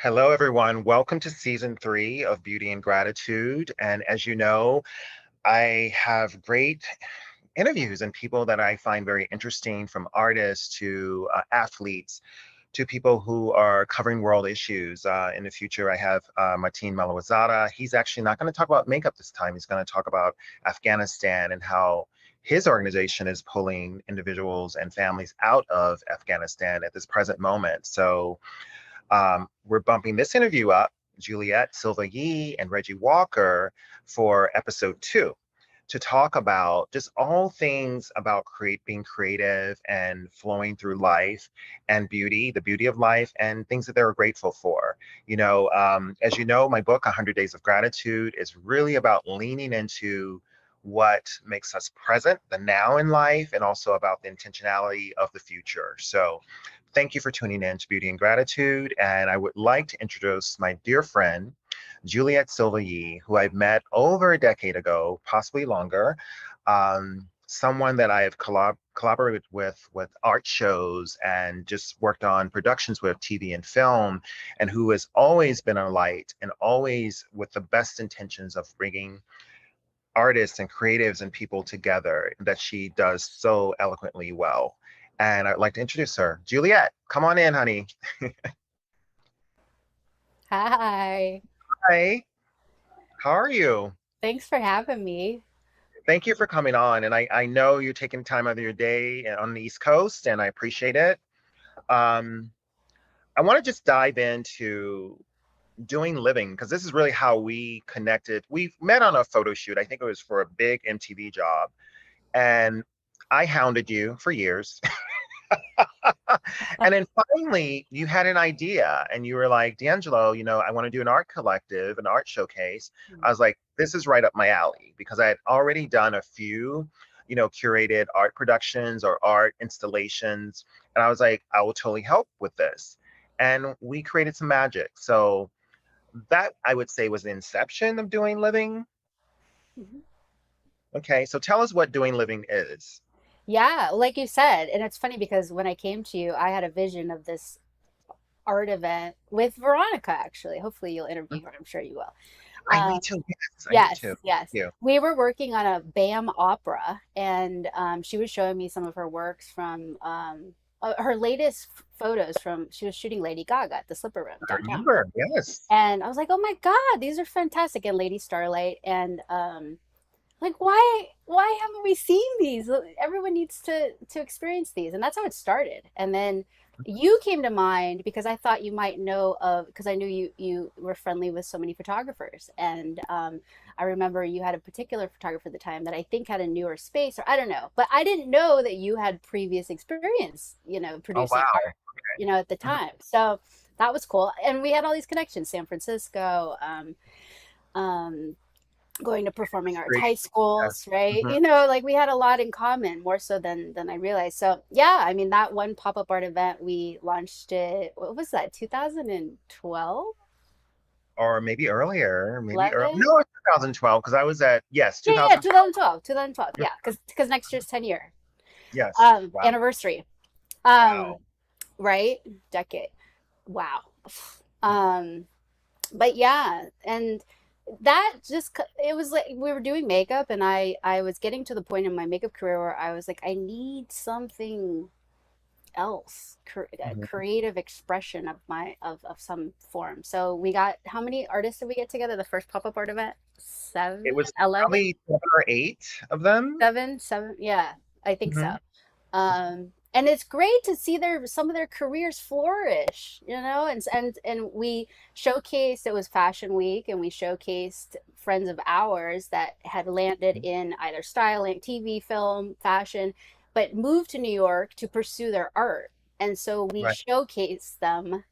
Hello, everyone. Welcome to season 3 of Beauty and Gratitude. And as you know, I have great interviews and people that I find very interesting, from artists to athletes to people who are covering world issues. In the future, I have Martin Malawazada. He's actually not going to talk about makeup this time. He's going to talk about Afghanistan and how his organization is pulling individuals and families out of Afghanistan at this present moment. So we're bumping this interview up, Juliet Silva-Yee and Reggie Walker, for episode 2 to talk about just all things about being creative and flowing through life and beauty, the beauty of life, and things that they're grateful for. As you know, my book, 100 Days of Gratitude, is really about leaning into what makes us present, the now in life, and also about the intentionality of the future. So thank you for tuning in to Beauty and Gratitude. And I would like to introduce my dear friend, Juliet Silva-Yee, who I've met over a decade ago, possibly longer. Someone that I have collaborated with art shows and just worked on productions with TV and film, and who has always been a light and always with the best intentions of bringing artists and creatives and people together that she does so eloquently well. And I'd like to introduce her. Juliet, come on in, honey. Hi. Hi, how are you? Thanks for having me. Thank you for coming on. And I know you're taking time out of your day on the East Coast, and I appreciate it. Um, I want to just dive into doing living, because this is really how we connected. We met on a photo shoot. I think it was for a big MTV job. And I hounded you for years. And then finally, you had an idea and you were like, D'Angelo, I want to do an art collective, an art showcase. I was like, this is right up my alley, because I had already done a few, curated art productions or art installations. And I was like, I will totally help with this. And we created some magic. So that, I would say, was the inception of Doing Living. Mhm. Okay, so tell us what Doing Living is. Yeah, like you said, and it's funny because when I came to you, I had a vision of this art event with Veronica, actually. Hopefully you'll interview her. I'm sure you will. I need Um, to. Yes, I need yes, to. yes. Thank you. We were working on a BAM opera, and she was showing me some of her works from her latest photos from she was shooting Lady Gaga at the Slipper Room I downtown. remember. Yes. And I was like, "Oh my God, these are fantastic!" And Lady Starlight, and like why haven't we seen these? Everyone needs to experience these, and that's how it started. And then you came to mind because I thought you might know of, because I knew you were friendly with so many photographers, and I remember you had a particular photographer at the time that I think had a newer space, or I don't know, but I didn't know that you had previous experience, Oh, producing wow. art, at the time. So that was cool, and we had all these connections: San Francisco, um, going to performing arts Great. high Yes. schools, right? Mhm. Like we had a lot in common, more so than I realized. So yeah, I mean, that one pop-up art event, we launched it, what was that, 2012, Or maybe earlier. Maybe early. 11? No, it's 2012, because I was at, yes, Yeah, 2012. 2012. Yeah, because next year's 10-year Yes. Wow. anniversary. um Wow. right, decade. Wow. um but yeah, and that just it was like we were doing makeup, and I was getting to the point in my makeup career where I was like, I need something else, a Mhm. creative expression of my of some form. So we got, how many artists did we get together the first pop-up art event? Seven, It was 11, probably 7 or 8 of them. 7, yeah, I think so. Hmm. And it's great to see some of their careers flourish, and we showcased, it was Fashion Week, and we showcased friends of ours that had landed in either styling, TV, film, fashion, but moved to New York to pursue their art. And so we Right. showcased them,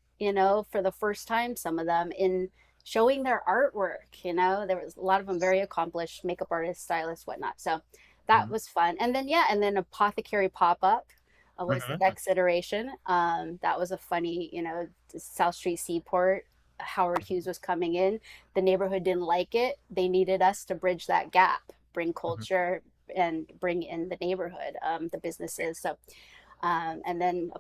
for the first time, some of them in showing their artwork. There was a lot of them very accomplished makeup artists, stylists, whatnot. So that Mhm. was fun. And then, yeah, and then Apothecary Pop Up was the Mhm. next iteration. That was a funny, South Street Seaport. Howard Hughes was coming in. The neighborhood didn't like it. They needed us to bridge that gap, bring Mhm. culture and bring in the neighborhood, the businesses. So, and then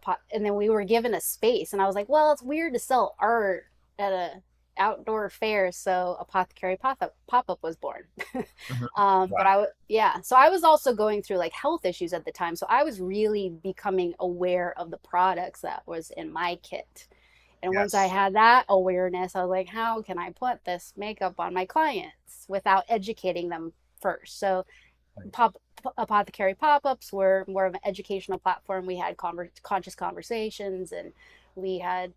we were given a space, and I was like, well, it's weird to sell art at a outdoor fair, so Apothecary pop-up was born. Mhm. But Wow. yeah, so I was also going through like health issues at the time, so I was really becoming aware of the products that was in my kit. And once I Yes. had that awareness, I was like, how can I put this makeup on my clients without educating them first? So pop Apothecary pop-ups were more of an educational platform. We had conscious conversations, and we had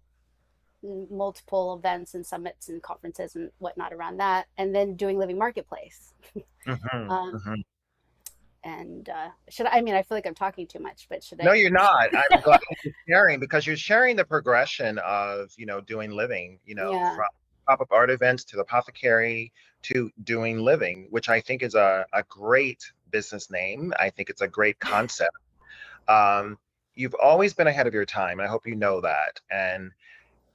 multiple events and summits and conferences and whatnot around that, and then doing Living Marketplace. Hmm. um, Hmm. and should I mean, I feel like I'm talking too much, but should No, I? you're not. I'm glad you're sharing because you're sharing the progression of, doing living, Yeah, from pop-up art events to the apothecary to doing living, which I think is a great business name. I think it's a great concept. Um, you've always been ahead of your time. I hope you know that. And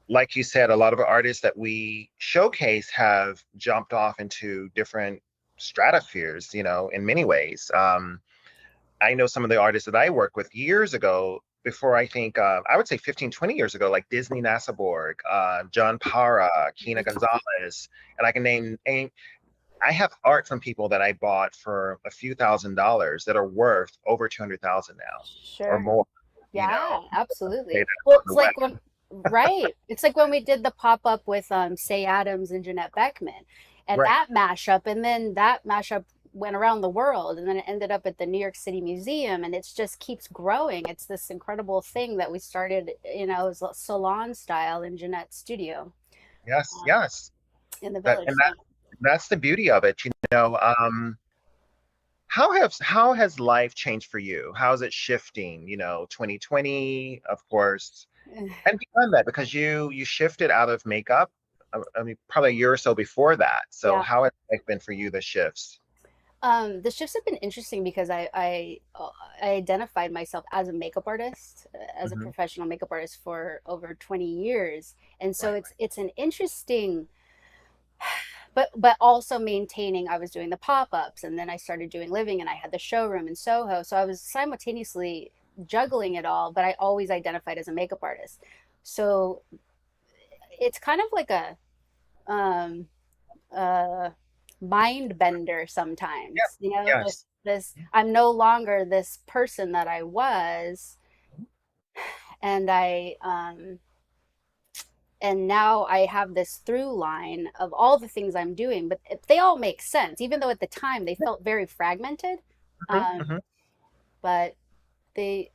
like you said, a lot of artists that we showcase have jumped off into different stratospheres, in many ways. I know some of the artists that I worked with years ago, before I think, I would say 15, 20 years ago, like Disney Nassaborg, John Para, Kina Gonzalez, and I can name, I have art from people that I bought for a few $1,000s that are worth over 200,000 now or sure. more, Yeah, say absolutely. that Well, on the it's web. like when, right. It's like when we did the pop up with Say Adams and Jeanette Beckman, and Right. that mashup, and then that mashup went around the world, and then it ended up at the New York City Museum, and it just keeps growing. It's this incredible thing that we started, as a salon style in Jeanette's studio Yes, um, yes. in the That village. and So, that's the beauty of it. How has life changed for you? How's it shifting? 2020, of course, and beyond that, because you shifted out of makeup. I mean, probably a year or so before that. So yeah. how has life been for you, the shifts? The shifts have been interesting because I identified myself as a makeup artist, as a Hmm. professional makeup artist for over 20 years, and so Right. it's an interesting, but also maintaining. I was doing the pop ups, and then I started doing living, and I had the showroom in Soho, so I was simultaneously juggling it all, but I always identified as a makeup artist. So it's kind of like a um, uh, mind bender Yeah. sometimes. Yes. This I'm no longer this person that I was, and and now I have this through line of all the things I'm doing, but they all make sense, even though at the time they felt very fragmented. Hmm. Um, Hmm. but they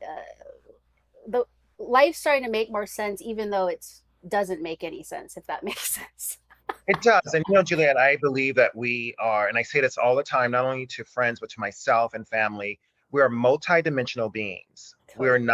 the life's starting to make more sense, even though it doesn't make any sense, if that makes sense. It does. And Juliet, I believe that we are, and I say this all the time, not only to friends, but to myself and family, we are multidimensional beings. We're Totally.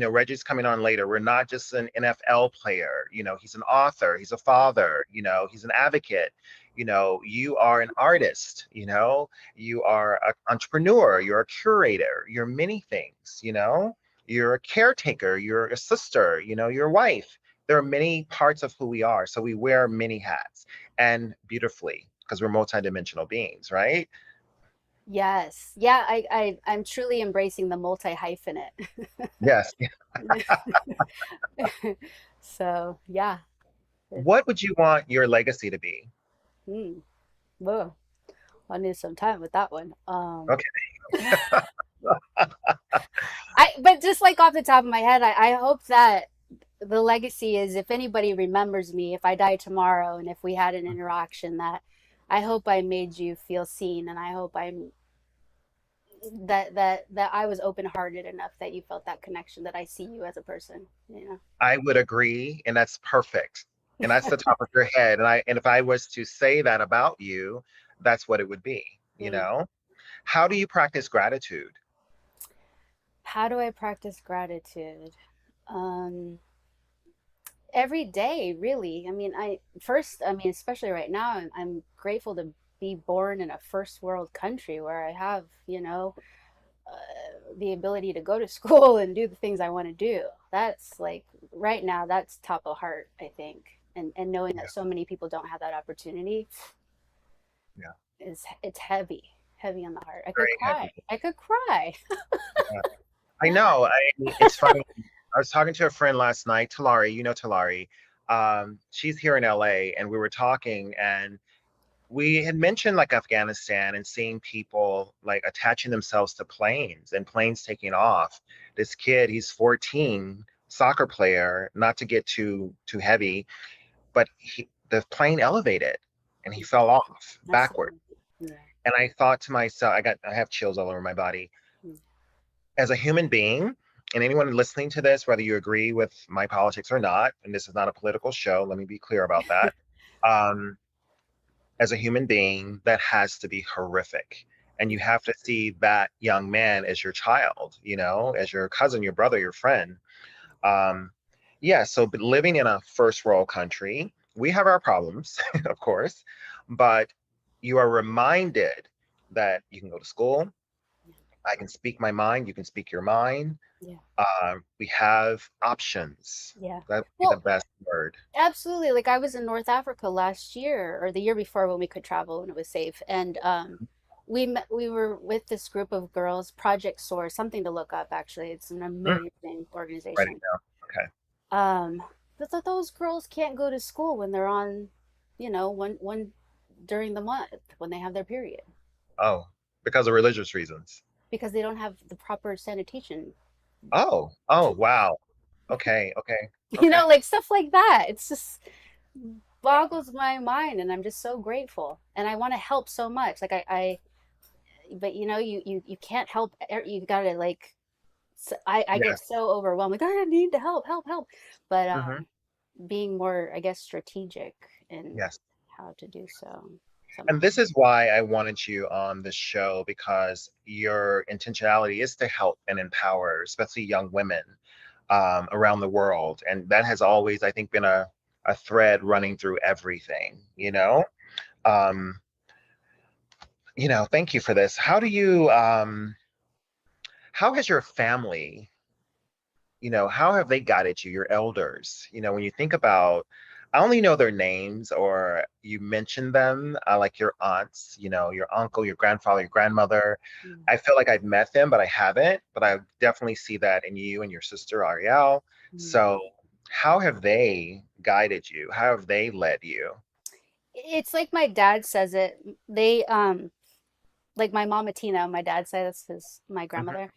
not, Reggie's coming on later. We're not just an NFL player. He's an author, he's a father, he's an advocate. You are an artist, you are an entrepreneur, you're a curator, you're many things, you're a caretaker, you're a sister, you're a wife. There are many parts of who we are. So we wear many hats and beautifully because we're multidimensional beings, right? Yes. Yeah, I'm truly embracing the multi hyphenate. Yes. So yeah. What would you want your legacy to be? Hmm. Whoa. I need some time with that one. Okay. But just like off the top of my head, I hope that the legacy is, if anybody remembers me, if I die tomorrow and if we had an interaction, that I hope I made you feel seen, and I hope that I was open hearted enough that you felt that connection, that I see you as a person. I would agree, and that's perfect. And that's the top of your head. And if I was to say that about you, that's what it would be. Mm. How do you practice gratitude? How do I practice gratitude? Um, every day, really. I mean, especially right now, I'm grateful to be born in a first world country where I have, the ability to go to school and do the things I want to do. That's like right now, that's top of heart, I think. And knowing Yeah, that so many people don't have that opportunity yeah. it's heavy on the heart. I could Very cry. heavy. I could cry. Yeah. I know. It's funny. I was talking to a friend last night, Talari. You know Talari. She's here in LA, and we were talking, and we had mentioned like Afghanistan and seeing people like attaching themselves to planes and planes taking off. This kid, he's 14, soccer player, not to get too heavy, but the plane elevated and he fell off That's backward. yeah. And I thought to myself, I have chills all over my body. As a human being, and anyone listening to this, whether you agree with my politics or not, and this is not a political show, let me be clear about that. Um, as a human being, that has to be horrific. And you have to see that young man as your child, as your cousin, your brother, your friend. Um, yeah, so living in a first world country, we have our problems, of course, but you are reminded that you can go to school. I can speak my mind. You can speak your mind. Yeah. We have options. Yeah. That would be the Well, best word. absolutely. Like I was in North Africa last year or the year before when we could travel and it was safe. And we were with this group of girls, Project Source, something to look up actually. It's an Mm, amazing writing organization. down. Okay. Um, but those girls can't go to school when they're on, one during the month when they have their period Oh, because of religious reasons. because they don't have the proper sanitation Oh, tools. wow. Okay. Okay. Like stuff like that. It's just boggles my mind, and I'm just so grateful. And I want to help so much. Like but you can't help. You gotta like. I get Yes. so overwhelmed. Like I need to help. But Hmm. being more, I guess, strategic in Yes. how to do so And somehow. this is why I wanted you on the show because your intentionality is to help and empower, especially young women around the world. And that has always, I think, been a thread running through everything. Um, thank you for this. How has your family, how have they guided you, your elders? When you think about, I only know their names or you mentioned them, like your aunts, your uncle, your grandfather, your grandmother. Mm, I feel like I've met them, but I haven't. But I definitely see that in you and your sister Ariel. mm. So, how have they guided you? How have they led you? It's like my dad says it. They like my mama Tina, my dad says his my Mhm. grandmother.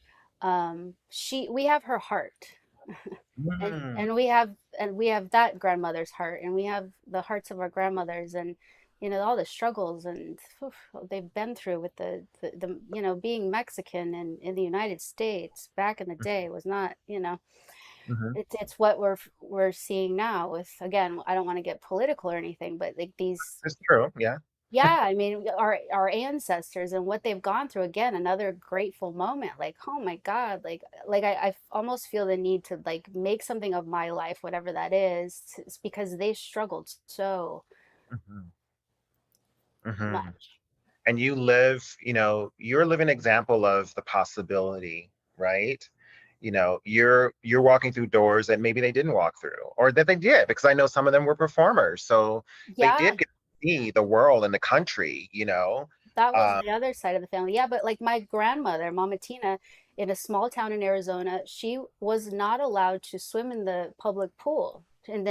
We have her heart. and Mm, and we have and we have that grandmother's heart, and we have the hearts of our grandmothers, and all the struggles and oof, they've been through with the being Mexican and in the United States back in the day was not, mhm. it's what we're seeing now with, again, I don't want to get political or anything, but like these, It's true. Yeah. yeah, I mean, our ancestors and what they've gone through. Again, another grateful moment. Like, oh my God, I almost feel the need to like make something of my life, whatever that is, it's because they struggled so Mhm. Mhm. much. And you're a living example of the possibility, right? You're walking through doors that maybe they didn't walk through, or that they did, because I know some of them were performers, so they Yeah, did get to see the world and the country. that was Um, the other side of the family. Yeah, but like my grandmother, Mama Tina, in a small town in Arizona, she was not allowed to swim in the public pool. And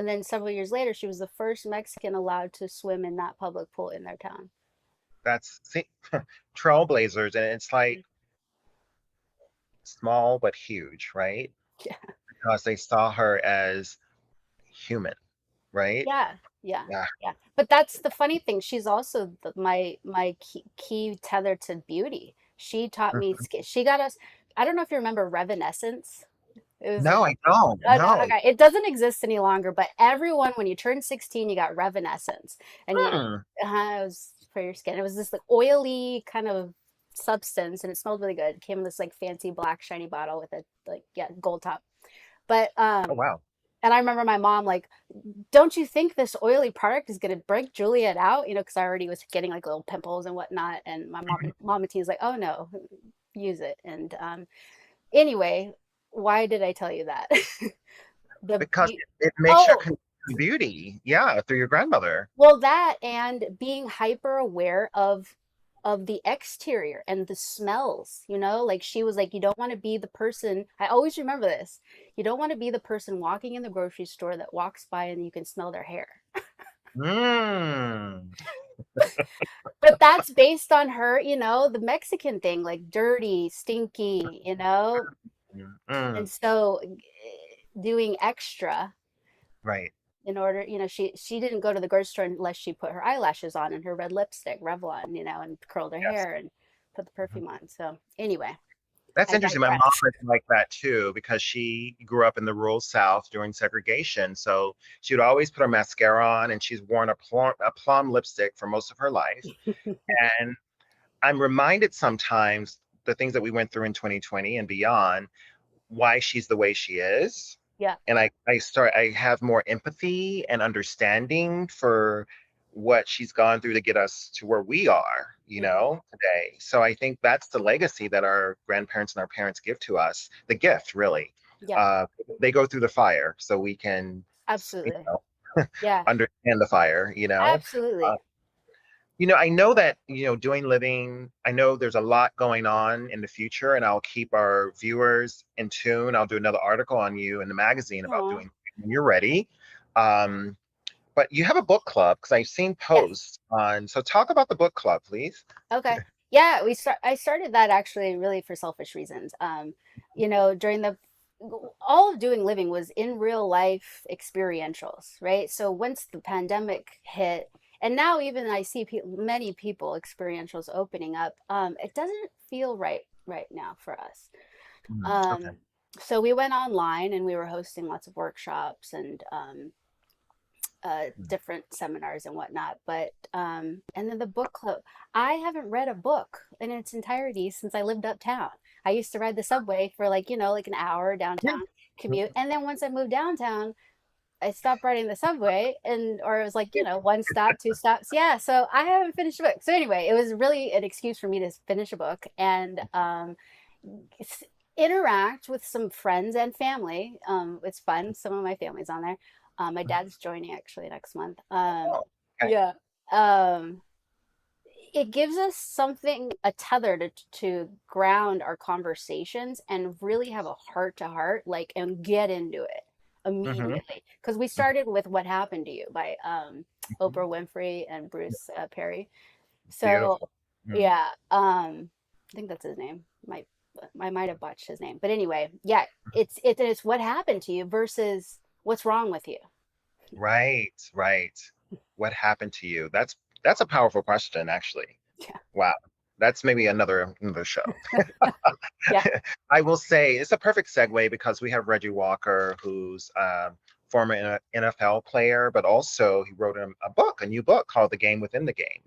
then several years later, she was the first Mexican allowed to swim in that public pool in their town. that's see, trailblazers, and it's like small but huge, right? Because they saw her as human, right? Yeah, yeah, Yeah. yeah. But that's the funny thing. She's also my key tether to beauty. She taught me. Mhm. She got us. I don't know if you remember Revanescence. It was No, I don't. No. okay. It doesn't exist any longer. But everyone, when you turn 16, you got Revanescence, and Hmm. it was for your skin. It was this like oily kind of substance, and it smelled really good. It came in this like fancy black shiny bottle with a like, yeah, gold top. But Oh, wow. and I remember my mom like, don't you think this oily product is gonna break Juliet out? Because I already was getting like little pimples and whatnot. And my mom and Tina's like, oh no, use it. And anyway, why did I tell you that? the Because be- it makes your oh connection to beauty. Yeah, through your grandmother. well, that and being hyper aware of the exterior and the smells. Like she was like, you don't want to be the person. I always remember this. You don't want to be the person walking in the grocery store that walks by and you can smell their hair. Mm. But that's based on her, the Mexican thing, like dirty, stinky. And Mm. so doing extra Right. in order, she didn't go to the grocery store unless she put her eyelashes on and her red lipstick, Revlon, and curled her Yes. hair and put the Mhm. perfume on. So anyway, That's I interesting. My mom digress. is like that too because she grew up in the rural South during segregation. So she would always put her mascara on, and she's worn a plum lipstick for most of her life. And I'm reminded sometimes the things that we went through in 2020 and beyond, why she's the way she is. Yeah. And I have more empathy and understanding for what she's gone through to get us to where we are, Hmm. today. So I think that's the legacy that our grandparents and our parents give to us, the gift, really. Yeah, Uh, they go through the fire so we can, you absolutely. know, Yeah, understand the fire. Uh, absolutely. I know that, doing living, I know there's a lot going on in the future, and I'll keep our viewers in tune. I'll do another article on you in the magazine about Oh, doing when you're ready. Um, but you have a book club because I've seen yes. posts on, so talk about the book club, please. Okay. Yeah, I started that actually really for selfish reasons. During the all of doing living was in real life experientials, right? So once the pandemic hit, and now even I see many people experientials opening up, it doesn't feel right now for us. Okay. Um, so we went online and we were hosting lots of workshops and different seminars and whatnot. But and then the book club. I haven't read a book in its entirety since I lived uptown. I used to ride the subway for like an hour Yeah. downtown commute, and then once I moved downtown, I stopped riding the subway, or it was like one stop, two stops. Yeah, so I haven't finished a book. So anyway, it was really an excuse for me to finish a book and interact with some friends and family. It's fun. Some of my family's on there. My dad's joining actually next month. Oh, okay. Yeah. Um, it gives us something, a tether to ground our conversations and really have a heart to heart, like, and get into it Hmm. immediately. Because we started with What Happened to You by Oprah Winfrey and Bruce Perry. So Beautiful. Mm. yeah, I think that's his name. I might have botched his name, but anyway, yeah, it's what happened to you versus what's wrong with you. Right, right. What happened to you? That's a powerful question, actually. Yeah, Wow. That's maybe another show. yeah. I will say it's a perfect segue because we have Reggie Walker, who's a former NFL player, but also he wrote a new book called The Game Within the Game.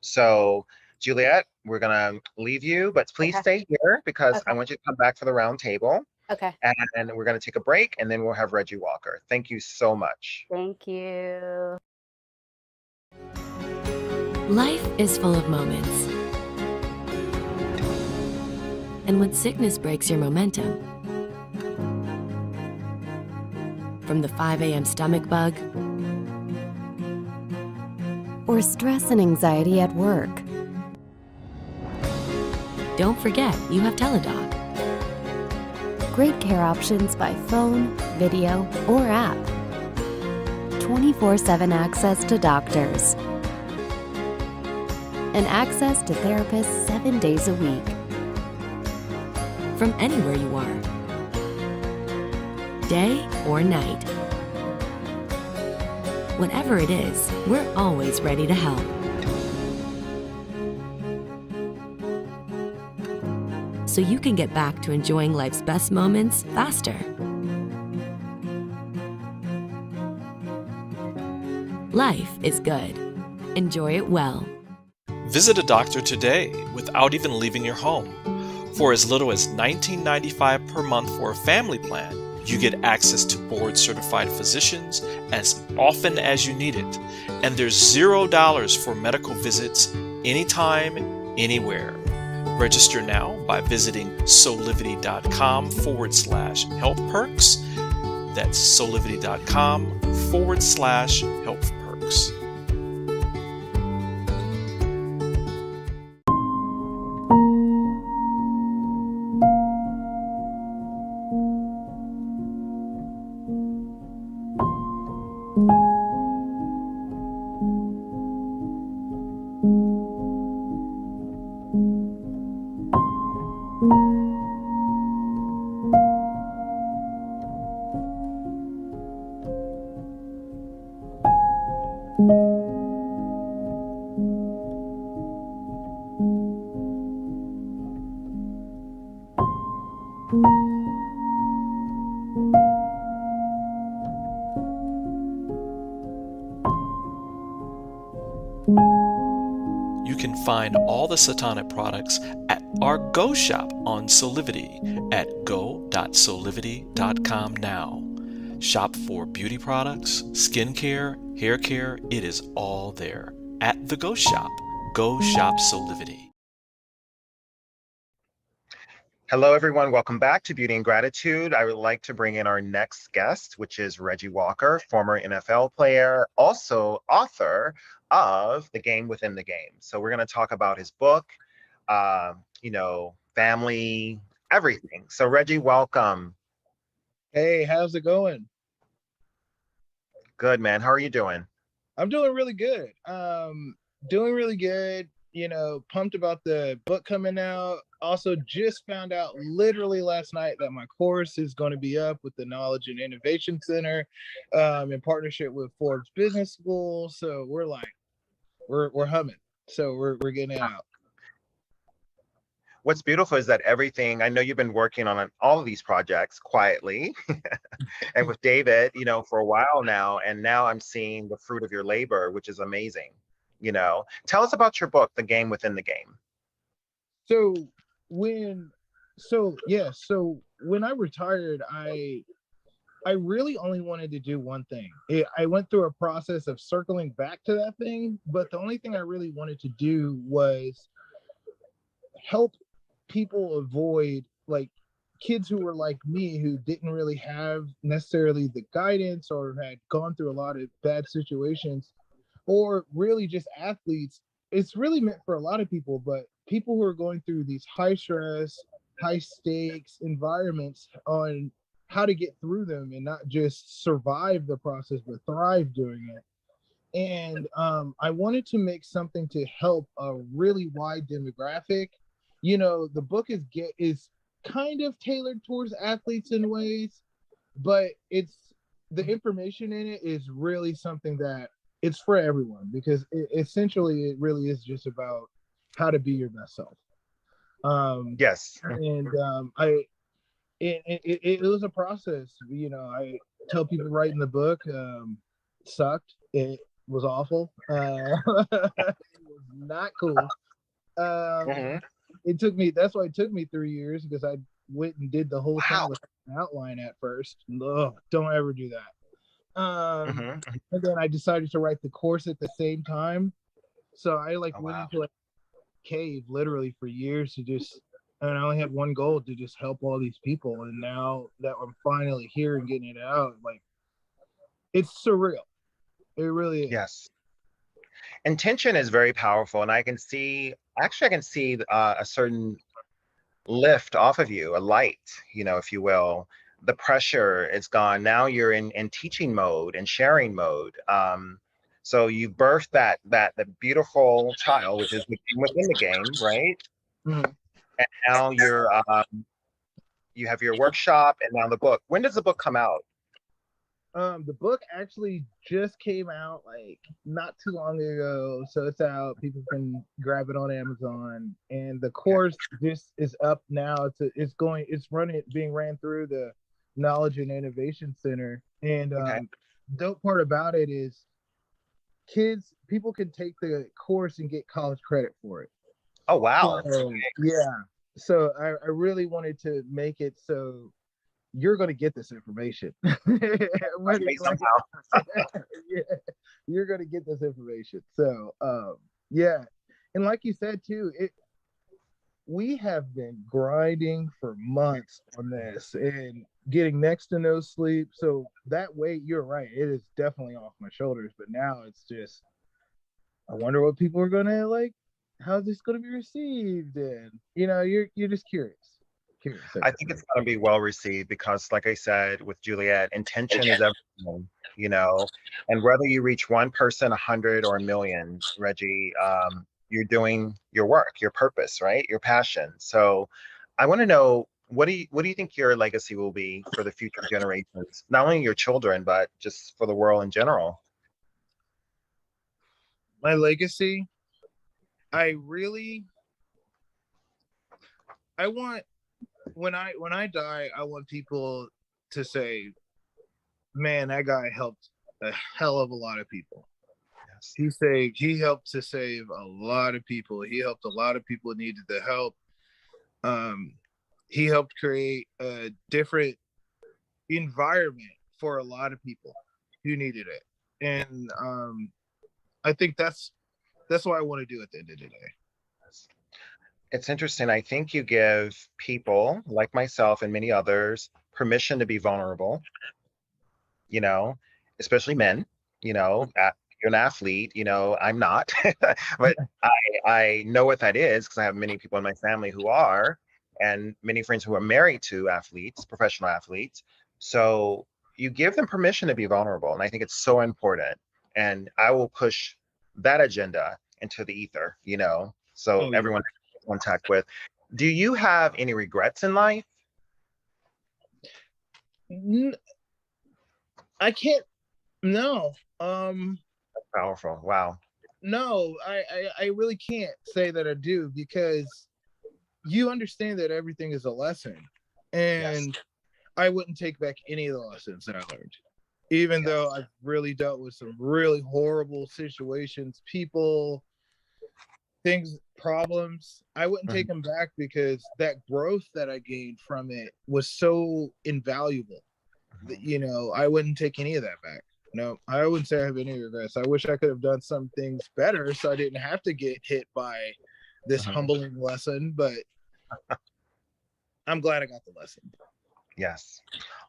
So, Juliet, we're gonna leave you, but please Okay, stay here because I okay, want you to come back for the round table, okay. and we're gonna take a break, and then we'll have Reggie Walker. Thank you so much. Thank you. Life is full of moments. And when sickness breaks your momentum, from the 5 a.m. stomach bug, or stress and anxiety at work, don't forget you have Teladoc. Great care options by phone, video, or app. 24/7 access to doctors. And access to therapists 7 days a week. From anywhere you are. Day or night. Whatever it is, we're always ready to help. So you can get back to enjoying life's best moments faster. Life is good. Enjoy it well. Visit a doctor today without even leaving your home. For as little as $19.95 per month for a family plan, you get access to board-certified physicians as often as you need it, and there's $0 for medical visits anytime, anywhere. Register now by visiting solivity.com/health perks. That's solivity.com/health perks. You can find all the Satonic products at our Go shop on Solivity at go.solivity.com now. Shop for beauty products, skincare, hair care. It is all there at the Go shop. Go shop Solivity. Hello, everyone. Welcome back to Beauty and Gratitude. I would like to bring in our next guest, which is Reggie Walker, former NFL player, also author of The Game Within the Game. So we're going to talk about his book, family, everything. So Reggie, welcome. Hey, how's it going? Good, man. How are you doing? I'm doing really good. Doing really good. Pumped about the book coming out. Also, just found out literally last night that my course is going to be up with the Knowledge and Innovation Center, in partnership with Forbes Business School. So we're humming. So we're getting it out. What's beautiful is that everything, I know you've been working on all of these projects quietly and with David, for a while now. And now I'm seeing the fruit of your labor, which is amazing. Tell us about your book, The Game Within the Game. So when I retired, I really only wanted to do one thing. I went through a process of circling back to that thing, but the only thing I really wanted to do was help people avoid, like, kids who were like me, who didn't really have necessarily the guidance or had gone through a lot of bad situations, or really just athletes. It's really meant for a lot of people, but people who are going through these high stress, high stakes environments, on how to get through them and not just survive the process, but thrive during it. And I wanted to make something to help a really wide demographic. The book is kind of tailored towards athletes in ways, but the information in it is really something that it's for everyone, because essentially it really is just about how to be your best self. Yes. And it was a process. I tell people writing the book sucked. It was awful. It was not cool. That's why it took me 3 years, because I went and did the whole thing with an outline at first. Ugh, don't ever do that. And then I decided to write the course at the same time. So I went into a cave literally for years and I only had one goal, to just help all these people. And now that I'm finally here and getting it out, like, it's surreal. It really is. Yes. Intention is very powerful, and I can see a certain lift off of you, a light, if you will. The pressure is gone. Now you're in teaching mode and sharing mode. So you birthed that the beautiful child, which is within the game, right? Mm-hmm. And now you have your workshop, and now the book. When does the book come out? The book actually just came out, like, not too long ago, so it's out. People can grab it on Amazon, and the course just is up now. It's being ran through the Knowledge and Innovation Center. And dope part about it is people can take the course and get college credit for it. Oh, wow. Yeah. So I really wanted to make it so you're going to get this information. Yeah, you're going to get this information. So, yeah. And like you said, too, we have been grinding for months on this and getting next to no sleep. So that weight, you're right, it is definitely off my shoulders. But now it's just, I wonder what people are going to like. How's this going to be received? And, you're just curious. I think it's going to be well received, because, like I said, with Juliet, intention is everything, and whether you reach one person, 100, or a million, Reggie, you're doing your work, your purpose, right? Your passion. So I want to know, what do you think your legacy will be for the future generations, not only your children, but just for the world in general? My legacy, I really, I want, when I die, I want people to say, man, that guy helped a hell of a lot of people. Yes. He helped to save a lot of people. He helped a lot of people who needed the help. Um, he helped create a different environment for a lot of people who needed it. And I think that's what I want to do at the end of the day. It's interesting. I think you give people like myself and many others permission to be vulnerable, you know, especially men, you're an athlete, I'm not, but I know what that is because I have many people in my family who are, and many friends who are married to athletes, professional athletes. So you give them permission to be vulnerable. And I think it's so important. And I will push that agenda into the ether, so Oh yeah. everyone has contact with. Do you have any regrets in life? I can't. No. Powerful. Wow. No, I really can't say that I do, because you understand that everything is a lesson. Yes. And I wouldn't take back any of the lessons that I learned, even Yes. though I've really dealt with some really horrible situations, people, things, problems. I wouldn't take them back, because that growth that I gained from it was so invaluable that, I wouldn't take any of that back. No, I wouldn't say I have any regrets. I wish I could have done some things better so I didn't have to get hit by this humbling lesson, but I'm glad I got the lesson. Yes.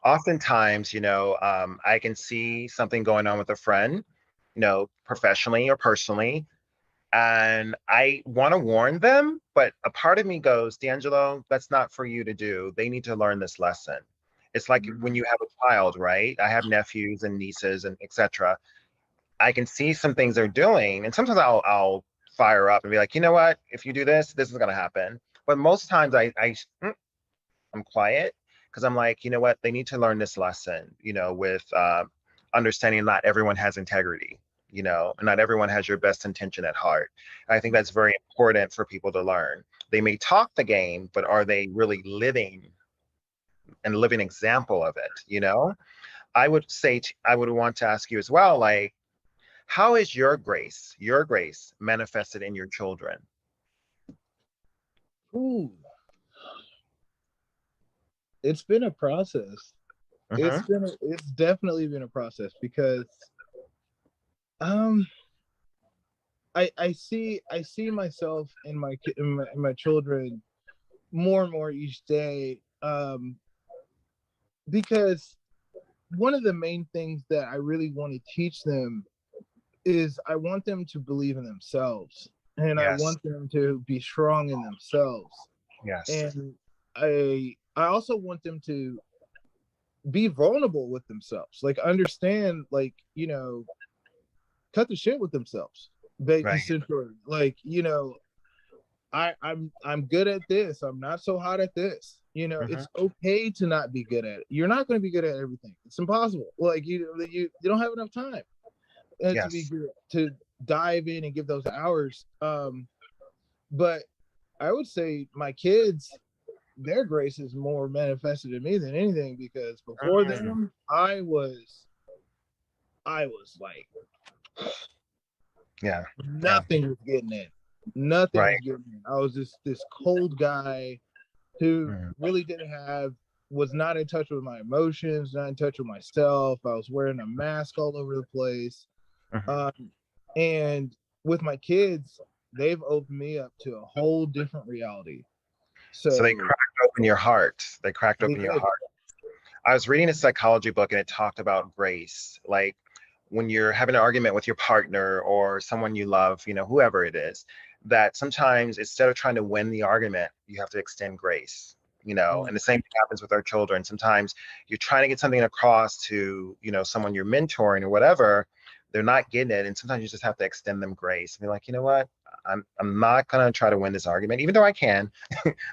Oftentimes, I can see something going on with a friend, professionally or personally, and I want to warn them, but a part of me goes, D'Angelo, that's not for you to do. They need to learn this lesson. It's like when you have a child, right? I have nephews and nieces and etc. I can see some things they're doing, and sometimes I'll fire up and be like, you know what? If you do this, this is gonna happen. But most times I'm quiet because I'm like, you know what? They need to learn this lesson, with understanding not everyone has integrity, and not everyone has your best intention at heart. And I think that's very important for people to learn. They may talk the game, but are they really living and living example of it? I would say, I would want to ask you as well, like, how is your grace manifested in your children? Ooh, it's been a process. Hmm. It's definitely been a process, because um I see myself in my children more and more each day, because one of the main things that I really want to teach them is I want them to believe in themselves, and I Yes. want them to be strong in themselves. Yes. And I also want them to be vulnerable with themselves, like understand, like, cut the shit with themselves, Right. essentially. Like, I'm good at this, I'm not so hot at this. Hmm. It's okay to not be good at it. You're not going to be good at everything. It's impossible. Like, you don't have enough time to be Yes. good, to dive in and give those hours. But I would say my kids, their grace is more manifested in me than anything, because before Mm. them, I was like, Yeah. Yeah. nothing was getting in. Nothing Right. was getting in. I was just this cold guy who Mm. really was not in touch with my emotions, not in touch with myself. I was wearing a mask all over the place. Mhm. Um, and with my kids, they've opened me up to a whole different reality. So they So cracked open your heart. They cracked they open your did. heart. I was reading a psychology book and it talked about grace. Like when you're having an argument with your partner or someone you love, whoever it is, that sometimes instead of trying to win the argument, you have to extend grace. And the same thing happens with our children. Sometimes you're trying to get something across to, someone you're mentoring or whatever, they're not getting it. And sometimes you just have to extend them grace and be like, you know what? I'm not gonna try to win this argument, even though I can.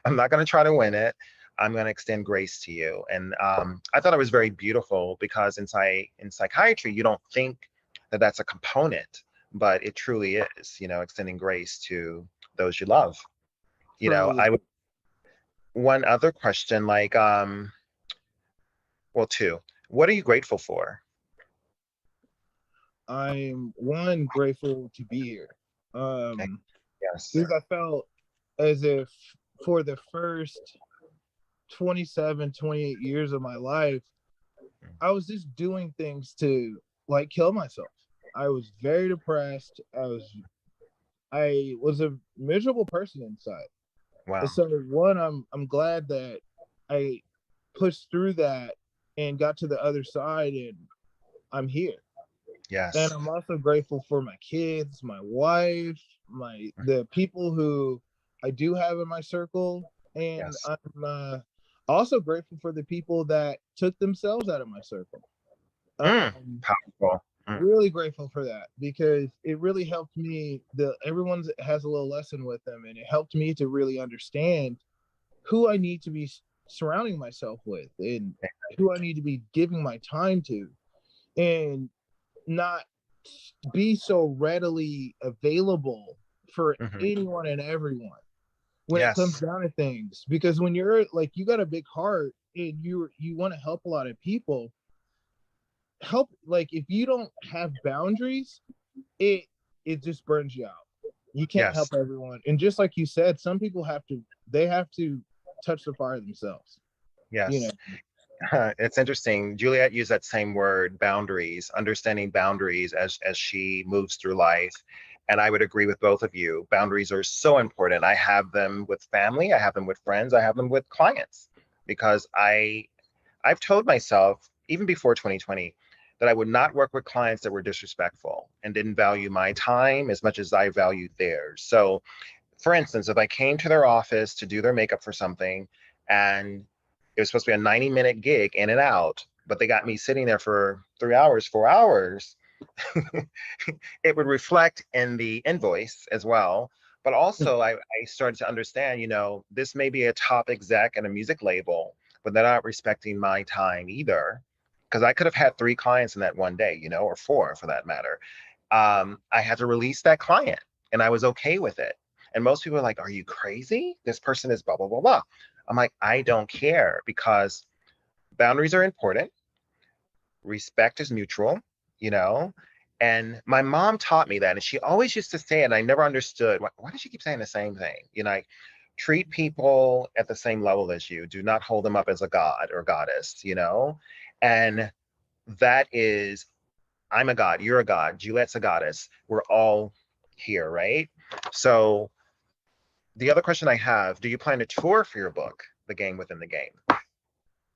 I'm not gonna try to win it. I'm going to extend grace to you. And I thought it was very beautiful because in psychiatry, you don't think that that's a component, but it truly is, extending grace to those you love. Truly. I would, one other question, like, well, two. What are you grateful for? I'm one grateful to be here. Okay. Um, Yes. because I felt as if for the first 27, 28 years of my life, I was just doing things to like kill myself. I was very depressed. I was a miserable person inside. And Wow. so one, I'm glad that I pushed through that and got to the other side and I'm here. And Yes. I'm also grateful for my kids, my wife, the people who I do have in my circle, and Yes. I'm also grateful for the people that took themselves out of my circle. Mm, Um, powerful. Mm, really grateful for that because it really helped me. The everyone has a little lesson with them, and it helped me to really understand who I need to be surrounding myself with and who I need to be giving my time to, and not be so readily available for mhm. anyone and everyone when it comes Yes. down to things. Because when you're like, you got a big heart and you want to help a lot of people, help, like, if you don't have boundaries, it it just burns you out. You can't help Yes. everyone. And just like you said, some people they have to touch the fire themselves, you know. Yes. It's interesting. Juliet used that same word, boundaries, understanding boundaries as she moves through life. And I would agree with both of you. Boundaries are so important. I have them with family, I have them with friends, I have them with clients because I've told myself even before 2020 that I would not work with clients that were disrespectful and didn't value my time as much as I valued theirs. So, for instance, if I came to their office to do their makeup for something and it was supposed to be a 90-minute gig in and out, but they got me sitting there for 3 hours, 4 hours, it would reflect in the invoice as well. But also, I started to understand, this may be a top exec and a music label, but they're not respecting my time either. Because I could have had 3 clients in that one day, or 4 for that matter. I had to release that client and I was okay with it. And most people are like, are you crazy? This person is blah, blah, blah, blah. I'm like, I don't care because boundaries are important. Respect is mutual, you know? And my mom taught me that. And she always used to say it. And I never understood why does she keep saying the same thing? Like, treat people at the same level as you. Do not hold them up as a god or goddess. And that is, I'm a god, you're a god, Juliet's a goddess. We're all here, right? So the other question I have, do you plan to tour for your book, The Game Within the Game?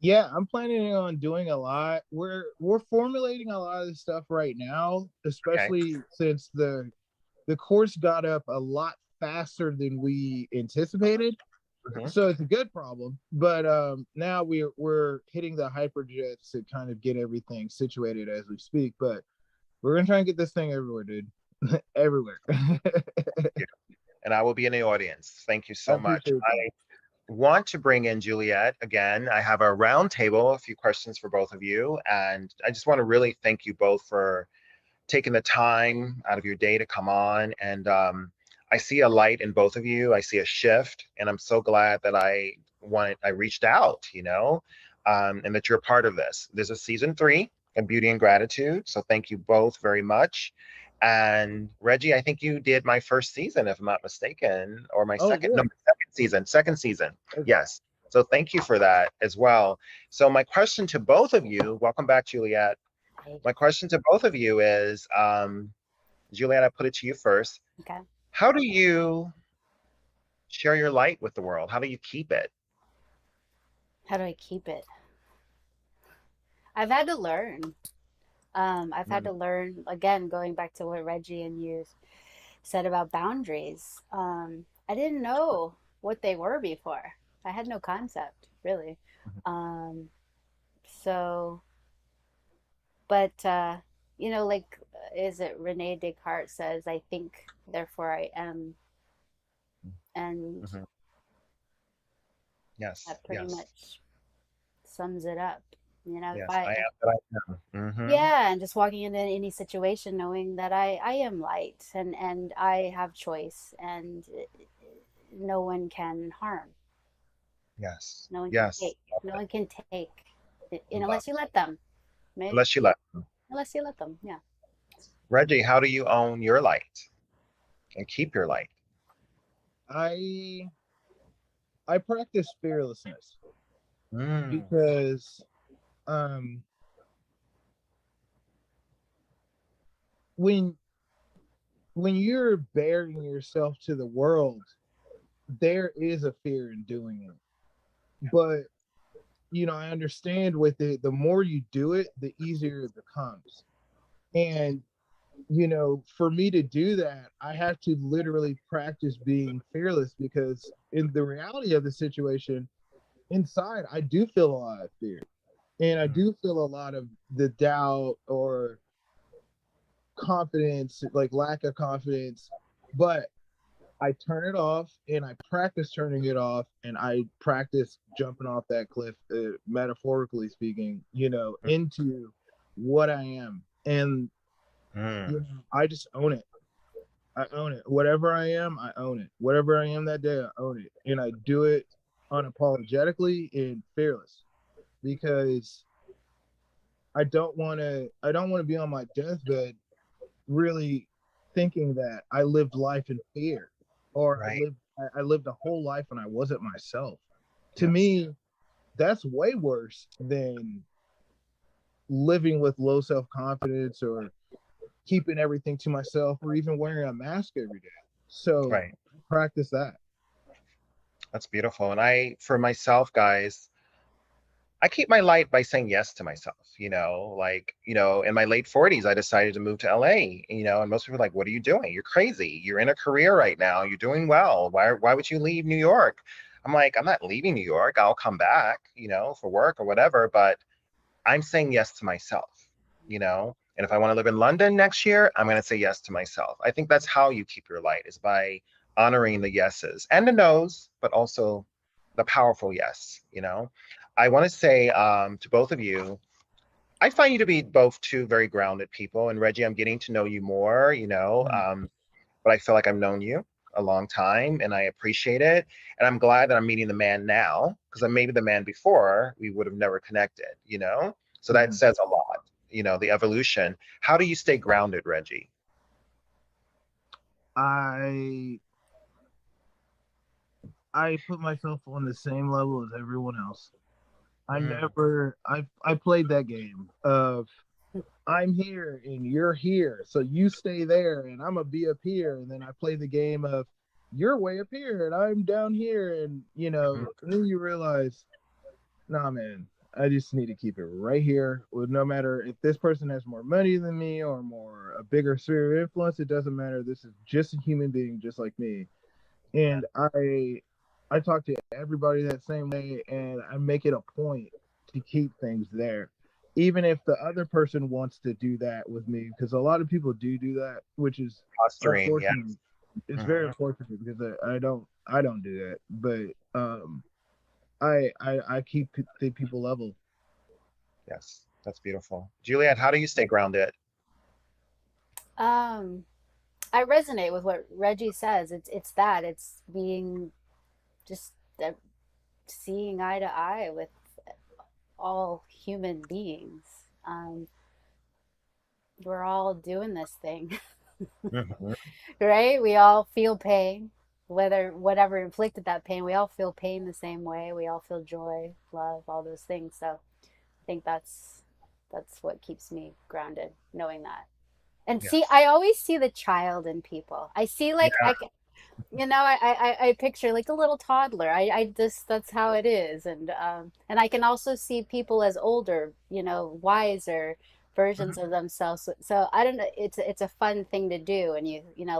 Yeah, I'm planning on doing a lot. We're formulating a lot of this stuff right now, Okay. especially since the course got up a lot faster than we anticipated. Mhm. So it's a good problem. But now we're hitting the hyperjets to kind of get everything situated as we speak. But we're gonna try and get this thing everywhere, dude. Everywhere. Yeah. And I will be in the audience. Thank you I so much. appreciate that. I want to bring in Juliet again. I have a round table, a few questions for both of you. And I just want to really thank you both for taking the time out of your day to come on. And I see a light in both of you. I see a shift. And I'm so glad that I reached out, and that you're a part of this. There's a season 3 of Beauty and Gratitude. So thank you both very much. And Reggie, I think you did my first season, if I'm not mistaken, or my Oh second, no, yeah. my second season, second season. Yes. So thank you for that as well. So my question to both of you, welcome back, Juliet. My question to both of you is, Juliet, I put it to you first. Okay. How do you share your light with the world? How do you keep it? How do I keep it? I've had to learn. I've had Mm, to learn again, going back to what Reggie and you said about boundaries. I didn't know what they were before. I had no concept, really. Um, so, but like, is it Rene Descartes says, "I think, therefore I am," and mhm. Yes, that pretty yes. much sums it up. You know, Yes, I am that I am. yeah, and just walking into any situation knowing that I am light and I have choice and no one can harm. Yes, No one can yes. take. No one can take. Love. Unless you let them. Maybe, Unless you let them. unless you let them. Yeah. Reggie, how do you own your light and keep your light? I I practice fearlessness Mm, because um when when you're bearing yourself to the world, there is a fear in doing it. But I understand with it, the more you do it, the easier it becomes. And for me to do that, I have to literally practice being fearless because in the reality of the situation, inside, I do feel a lot of fear. And I mm, do feel a lot of the doubt or confidence, like lack of confidence. But I turn it off and I practice turning it off and I practice jumping off that cliff, metaphorically speaking, into what I am. And mm. I just own it. I own it. Whatever I am, I own it. Whatever I am that day, I own it. And I do it unapologetically and fearless because I don't want to be on my deathbed really thinking that I lived life in fear or I Right. lived I lived a whole life and I wasn't myself. To Yes. me, that's way worse than living with low self-confidence or keeping everything to myself or even wearing a mask every day. So Right. practice that. That's beautiful. And for myself, guys, I keep my light by saying yes to myself, like, in my late 40s, I decided to move to LA, and most people are like, what are you doing? You're crazy. You're in a career right now. You're doing well. Why would you leave New York? I'm like, I'm not leaving New York. I'll come back, for work or whatever, but I'm saying yes to myself, and if I want to live in London next year, I'm going to say yes to myself. I think that's how you keep your light is by honoring the yeses and the nos, but also the powerful yes, I want to say to both of you, I find you to be both two very grounded people. And Reggie, I'm getting to know you more, but I feel like I've known you a long time and I appreciate it. And I'm glad that I'm meeting the man now because maybe the man before we would have never connected, So that Mhm. says a lot, the evolution. How do you stay grounded, Reggie? I I put myself on the same level as everyone else. Mm, I played that game of I'm here and you're here, so you stay there and I'm gonna be up here, and then I play the game of you're way up here and I'm down here, and mm, and then you realize, nah, man, I just need to keep it right here. With no matter if this person has more money than me or a bigger sphere of influence, it doesn't matter. This is just a human being, just like me, yeah, and I talk to everybody that same way, and I make it a point to keep things there, even if the other person wants to do that with me, because a lot of people do that, which is posturing, yeah. unfortunate. It's very Mhm. unfortunate because I don't do that, but I keep the people level. Yes, that's beautiful. Juliet, how do you stay grounded? Um, I resonate with what Reggie says. It's that it's being just seeing eye to eye with all human beings. Um, we're all doing this thing, Mhm. right? We all feel pain, whether whatever inflicted that pain. We all feel pain the same way. We all feel joy, love, all those things. So I think that's what keeps me grounded, knowing that. And see, Yes. I always see the child in people. I see like Yeah. I picture like a little toddler. I just that's how it is, and I can also see people as older, wiser versions Mhm. of themselves. So I don't know. It's a fun thing to do, and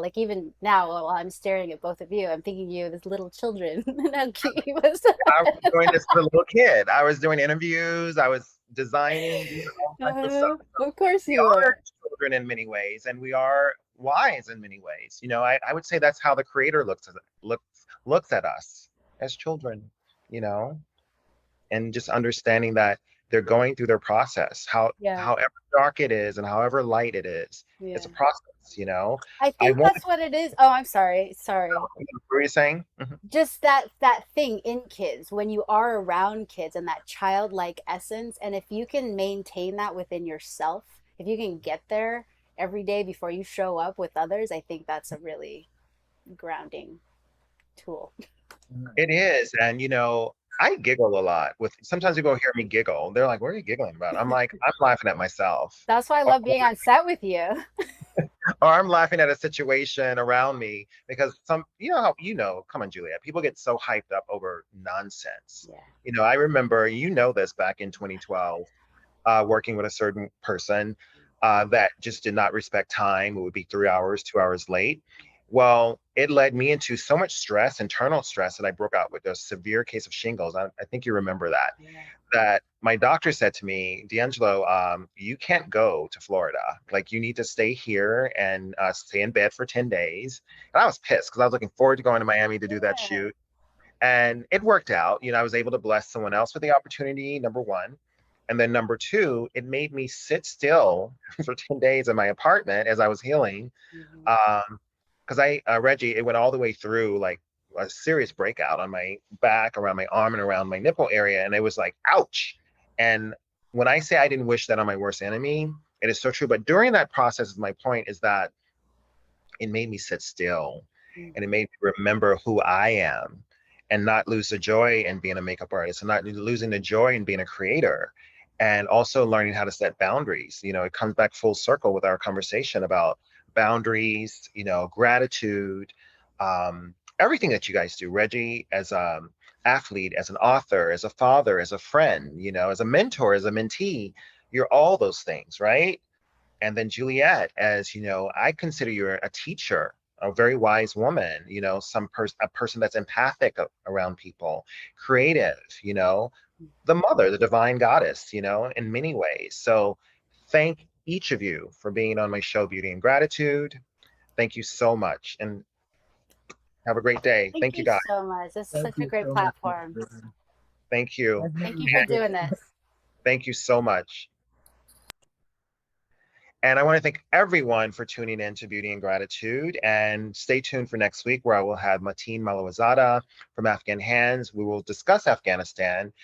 like even now while I'm staring at both of you, I'm thinking you as little children and how cute you was. I was doing this as a little kid. I was doing interviews. I was designing, doing all kinds of stuff. Of course We you were. are children in many ways, and we are wise in many ways. I would say that's how the creator looks at us as children, you know, and just understanding that they're going through their process. Yeah. However dark it is and however light it is, it's Yeah. a process, you know. I I think want that's what it is. Oh, I'm sorry. Sorry. what were you saying? Mhm. Just that thing in kids when you are around kids and that childlike essence, and if you can maintain that within yourself, if you can get there every day before you show up with others, I think that's a really grounding tool. It is, and I giggle a lot with sometimes people hear me giggle. They're like, "What are you giggling about?" I'm like, "I'm laughing at myself." That's why I Or, love being on set with you. or I'm laughing at a situation around me because come on, Juliet, people get so hyped up over nonsense. Yeah. I remember, this back in 2012, working with a certain person that just did not respect time. It would be 3 hours, 2 hours late. Well, it led me into so much stress, internal stress, that I broke out with a severe case of shingles. I think you remember that. Yeah. That my doctor said to me, D'Angelo, you can't go to Florida. Like, you need to stay here and stay in bed for 10 days. And I was pissed because I was looking forward to going to Miami to do that Yeah. shoot. And it worked out. I was able to bless someone else with the opportunity, number one. And then number two, it made me sit still for 10 days in my apartment as I was healing. Mhm. Because Reggie, it went all the way through like a serious breakout on my back, around my arm, and around my nipple area. And it was like, ouch. And when I say I didn't wish that on my worst enemy, it is so true. But during that process, my point is that it made me sit still, and it made me remember who I am and not lose the joy in being a makeup artist, and not losing the joy in being a creator, and also learning how to set boundaries. It comes back full circle with our conversation about boundaries, gratitude, everything that you guys do. Reggie, as an athlete, as an author, as a father, as a friend, as a mentor, as a mentee, you're all those things, right? And then Juliet, as I consider you a teacher, a very wise woman, a person that's empathic around people, creative, the mother, the divine goddess, in many ways. So thank each of you for being on my show, Beauty and Gratitude. Thank you so much, and have a great day. Thank Thank you, you guys. so much. This is Thank such a you great so much. platform. Thank you. Thank you for doing this. Thank you so much. And I want to thank everyone for tuning in to Beauty and Gratitude. And stay tuned for next week, where I will have Mateen Malawazada from Afghan Hands. We will discuss Afghanistan.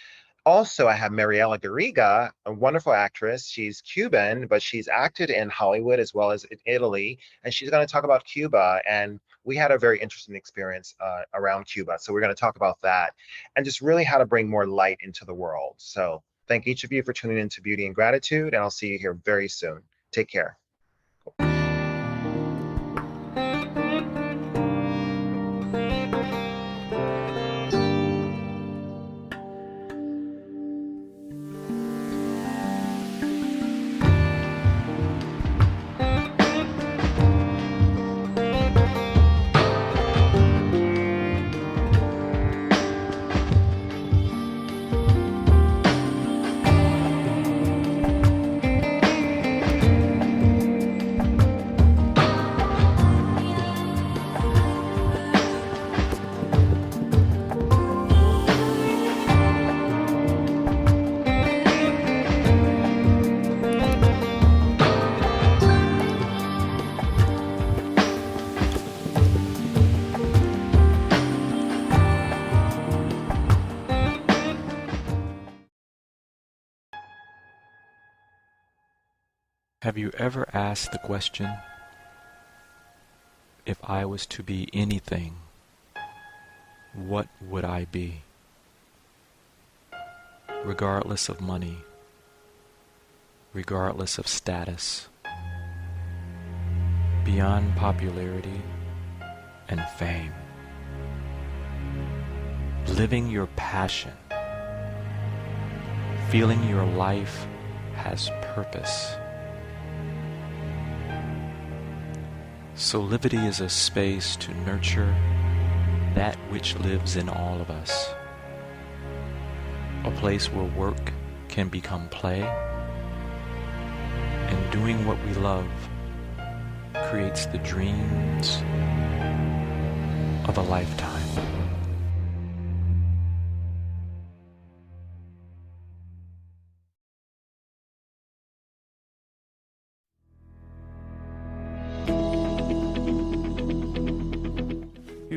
Also, I have Mariela Garriga, a wonderful actress. She's Cuban, but she's acted in Hollywood as well as in Italy. And she's going to talk about Cuba. And we had a very interesting experience around Cuba. So we're going to talk about that and just really how to bring more light into the world. So thank each of you for tuning in to Beauty and Gratitude. And I'll see you here very soon. Take care. Have you ever asked the question, if I was to be anything, what would I be? Regardless of money, regardless of status, beyond popularity and fame, living your passion, feeling your life has purpose. Solivity is a space to nurture that which lives in all of us. A place where work can become play, and doing what we love creates the dreams of a lifetime.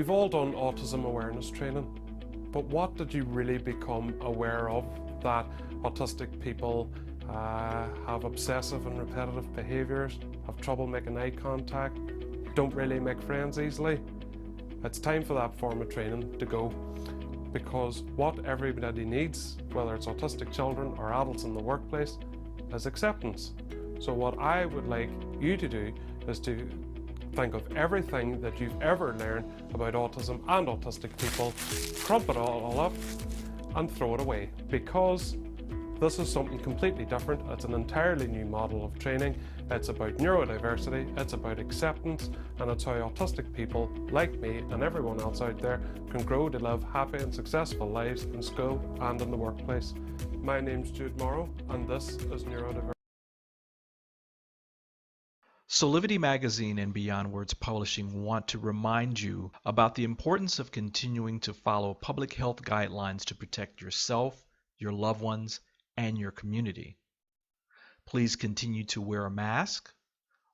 You've all done autism awareness training, but what did you really become aware of? That autistic people have obsessive and repetitive behaviours, have trouble making eye contact, don't really make friends easily. It's time for that form of training to go, because what everybody needs, whether it's autistic children or adults in the workplace, is acceptance. So what I would like you to do is to think of everything that you've ever learned about autism and autistic people, crump it all up and throw it away, because this is something completely different. It's an entirely new model of training. It's about neurodiversity, it's about acceptance, and it's how autistic people like me and everyone else out there can grow to live happy and successful lives in school and in the workplace. My name's Jude Morrow, and this is Neurodiversity. Solivity Magazine and Beyond Words Publishing want to remind you about the importance of continuing to follow public health guidelines to protect yourself, your loved ones, and your community. Please continue to wear a mask,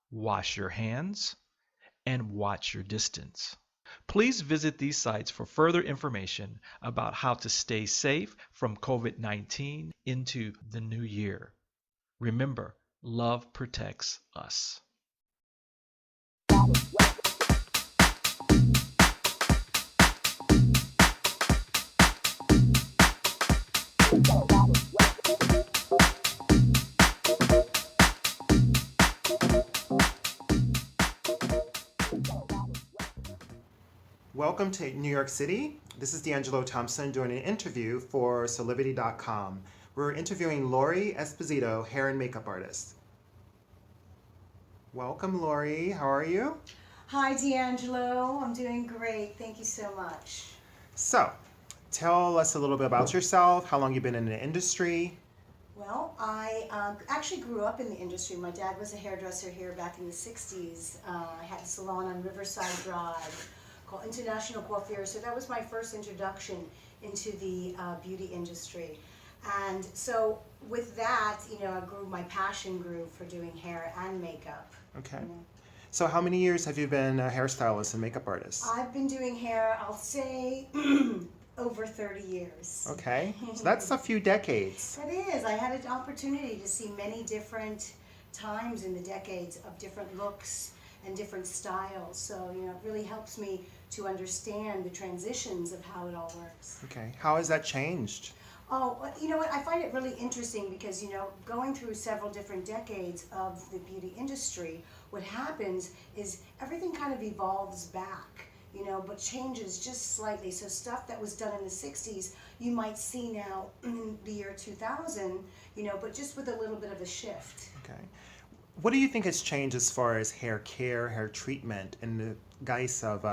wash your hands, and watch your distance. Please visit these sites for further information about how to stay safe from COVID-19 into the new year. Remember, love protects us. Welcome to New York City. This is D'angelo Thompson doing an interview for Solivity.com. We're interviewing Lori Esposito, hair and makeup artist. Welcome, Lori. How are you? Hi, D'angelo. I'm doing great. Thank you so much. So, tell us a little bit about yourself, how long you've been in the industry. Well, I actually grew up in the industry. My dad was a hairdresser here back in the 60s. I had a salon on Riverside Drive called International Coiffure. So that was my first introduction into the beauty industry. And so with that, my passion grew for doing hair and makeup. Okay. So how many years have you been a hairstylist and makeup artist? I've been doing hair, I'll say, over 30 years. Okay, so that's a few decades. It is. I had an opportunity to see many different times in the decades of different looks and different styles. So, it really helps me to understand the transitions of how it all works. Okay, how has that changed? Oh, you know what, I find it really interesting because, going through several different decades of the beauty industry, what happens is everything kind of evolves back, but changes just slightly. So stuff that was done in the 60s, you might see now in the year 2000, but just with a little bit of a shift. Okay. What do you think has changed as far as hair care, hair treatment in the guise of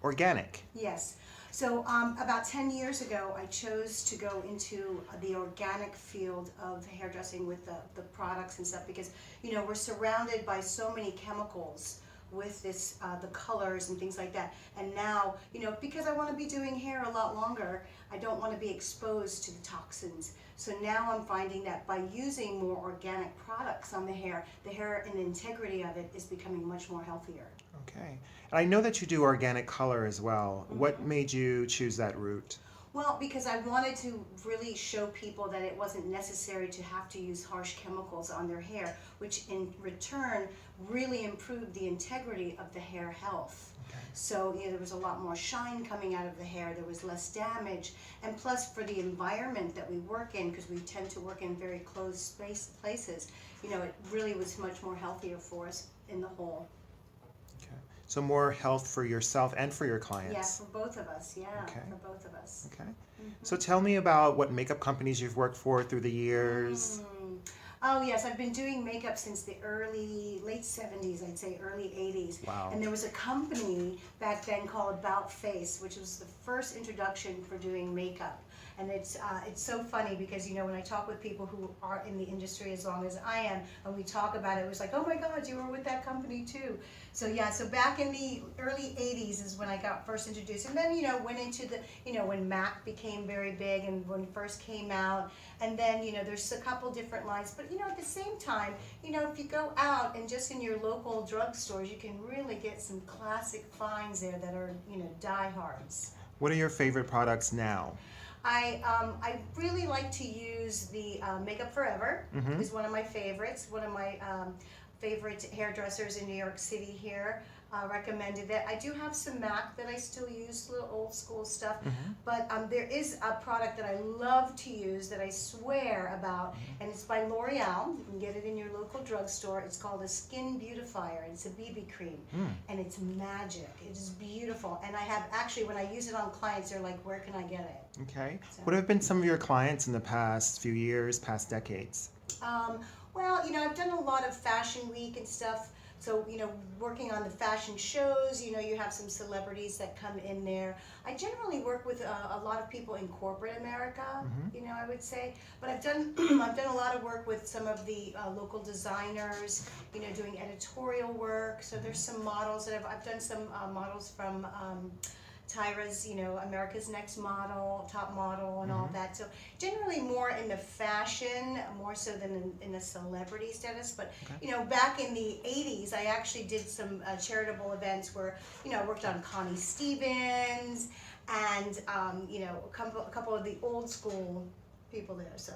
organic? Yes. So about 10 years ago, I chose to go into the organic field of hairdressing with the products and stuff because, we're surrounded by so many chemicals with this, the colors and things like that. And now, because I want to be doing hair a lot longer, I don't want to be exposed to the toxins. So now I'm finding that by using more organic products on the hair and the integrity of it is becoming much more healthier. Okay. And I know that you do organic color as well. Mm-hmm. What made you choose that route? Well, because I wanted to really show people that it wasn't necessary to have to use harsh chemicals on their hair, which in return really improved the integrity of the hair health. Okay. So there was a lot more shine coming out of the hair, there was less damage, and plus for the environment that we work in, because we tend to work in very closed places, it really was much more healthier for us in the whole. So more health for yourself and for your clients. Yeah, for both of us. Yeah, okay. For both of us. Okay. Mm-hmm. So tell me about what makeup companies you've worked for through the years. Oh yes, I've been doing makeup since the late 70s, I'd say early 80s. Wow. And there was a company back then called About Face, which was the first introduction for doing makeup. And it's so funny because, you know, when I talk with people who are in the industry as long as I am, and we talk about it, it was like, oh my God, you were with that company too. So yeah, so back in the early 80s is when I got first introduced. And then, you know, went into the, you know, when Mac became very big and when it first came out. And then, you know, there's a couple different lines. But, you know, at the same time, you know, if you go out and just in your local drugstores, you can really get some classic finds there that are, you know, diehards. What are your favorite products now? I really like to use the Makeup Forever. Is one of my favorites. One of my favorite hairdressers in New York City here recommended it. I do have some MAC that I still use, little old school stuff, but there is a product that I love to use that I swear about, and it's by L'Oreal. You can get it in your local drugstore. It's called a Skin Beautifier. It's a BB cream, and it's magic. It is beautiful, and I have actually, when I use it on clients, they're like, where can I get it? Okay. So. What have been some of your clients in the past few years, past decades? Well, you know, I've done a lot of Fashion Week and stuff. So, you know, working on the fashion shows, you know, you have some celebrities that come in there. I generally work with a lot of people in corporate America, you know, I would say. But I've done I've done a lot of work with some of the local designers, you know, doing editorial work. So there's some models that I've done some models from Tyra's, you know, America's Next Model, Top Model, and all that. So generally more in the fashion, more so than in the celebrity status. But, you know, back in the 80s, I actually did some charitable events where, you know, I worked on Connie Stevens and, you know, a couple of the old school people there, so.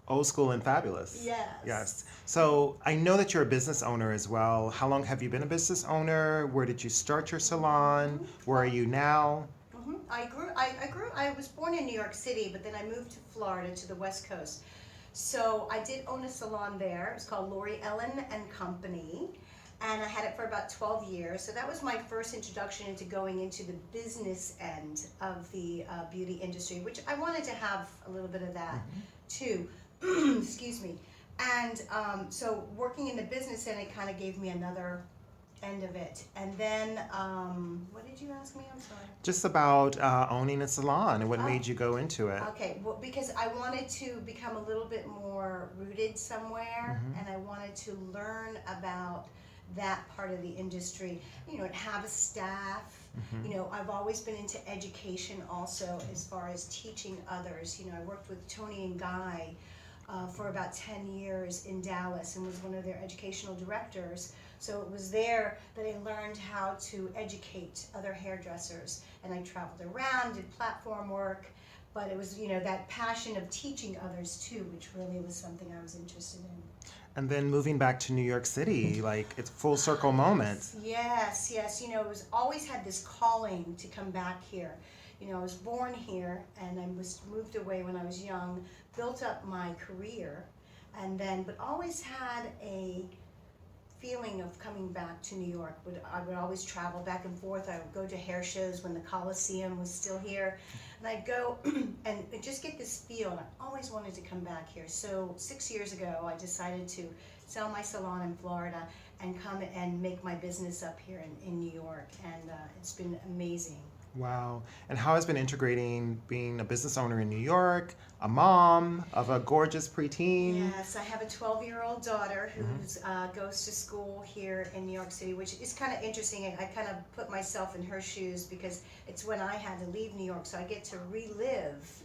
Old school and fabulous. Yes. Yes. So I know that you're a business owner as well. How long have you been a business owner? Where did you start your salon? Where are you now? I was born in New York City, but then I moved to Florida, to the West Coast. So I did own a salon there. It was called Lori Ellen and Company. And I had it for about 12 years. So that was my first introduction into going into the business end of the beauty industry, which I wanted to have a little bit of that too. Excuse me. And so working in the business end, it kind of gave me another end of it. And then, what did you ask me? I'm sorry. Just about owning a salon and what made you go into it. Okay, well, because I wanted to become a little bit more rooted somewhere, and I wanted to learn about that part of the industry, you know, and have a staff. You know, I've always been into education also as far as teaching others. You know, I worked with Tony and Guy for about 10 years in Dallas and was one of their educational directors. So it was there that I learned how to educate other hairdressers, and I traveled around, did platform work, but it was, you know, that passion of teaching others too, which really was something I was interested in. And then moving back to New York City, like it's full circle moment. Yes, yes. You know, it was always had this calling to come back here. You know, I was born here and I was moved away when I was young, built up my career, and then, but always had a feeling of coming back to New York. I would always travel back and forth. I would go to hair shows when the Coliseum was still here. And I'd go and just get this feel, and I always wanted to come back here. So 6 years ago, I decided to sell my salon in Florida and come and make my business up here in New York. And it's been amazing. Wow. And how has been integrating being a business owner in New York, a mom of a gorgeous preteen? Yes, I have a 12-year-old daughter who goes to school here in New York City, which is kind of interesting. I kind of put myself in her shoes because it's when I had to leave New York, so I get to relive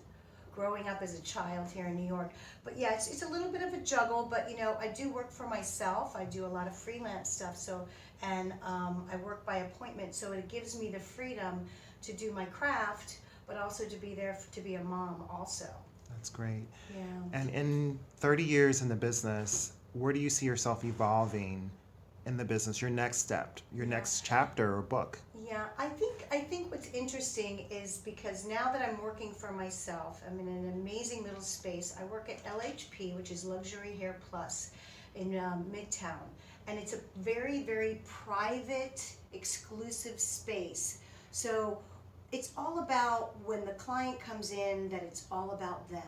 growing up as a child here in New York. But yeah, it's a little bit of a juggle, but you know, I do work for myself. I do a lot of freelance stuff, so, and I work by appointment, so it gives me the freedom to do my craft, but also to be there to be a mom also. That's great. Yeah. And in 30 years in the business, where do you see yourself evolving in the business, your next step, your next chapter or book? Yeah, I think what's interesting is because now that I'm working for myself, I'm in an amazing little space. I work at LHP, which is Luxury Hair Plus in Midtown. And it's a very, very private, exclusive space. So it's all about when the client comes in that it's all about them,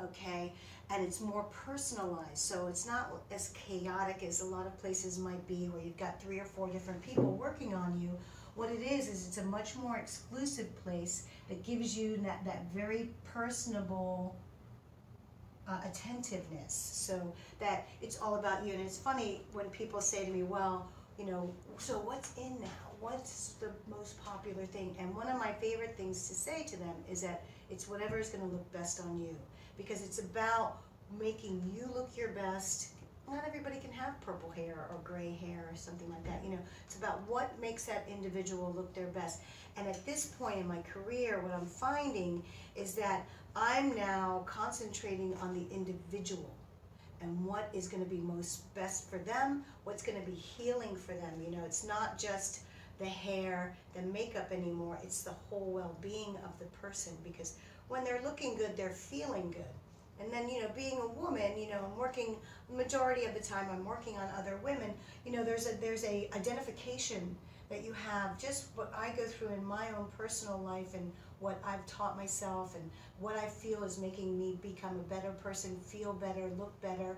okay? And it's more personalized, so it's not as chaotic as a lot of places might be where you've got 3 or 4 different people working on you. what it is it's a much more exclusive place that gives you that very personable attentiveness, so that it's all about you. And it's funny when people say to me, well, so what's in now? What's the most popular thing? And one of my favorite things to say to them is that it's whatever is going to look best on you, because it's about making you look your best. Not everybody can have purple hair or gray hair or something like that. It's about what makes that individual look their best. And at this point in my career, what I'm finding is that I'm now concentrating on the individual and what is going to be most best for them, what's going to be healing for them. It's not just the hair, the makeup anymore, it's the whole well-being of the person, because when they're looking good, they're feeling good. And then, being a woman, I'm working, the majority of the time I'm working on other women, there's a identification that you have, just what I go through in my own personal life and what I've taught myself and what I feel is making me become a better person, feel better, look better,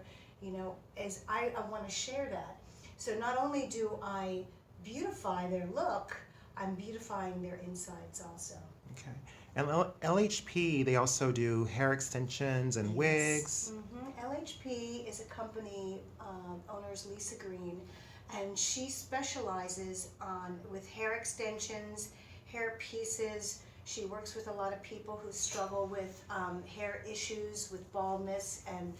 as I want to share that. So not only do I beautify their look, I'm beautifying their insides also. Okay. And LHP, they also do hair extensions and wigs. LHP is a company, owner's Lisa Green, and she specializes with hair extensions, hair pieces. She works with a lot of people who struggle with hair issues, with baldness, and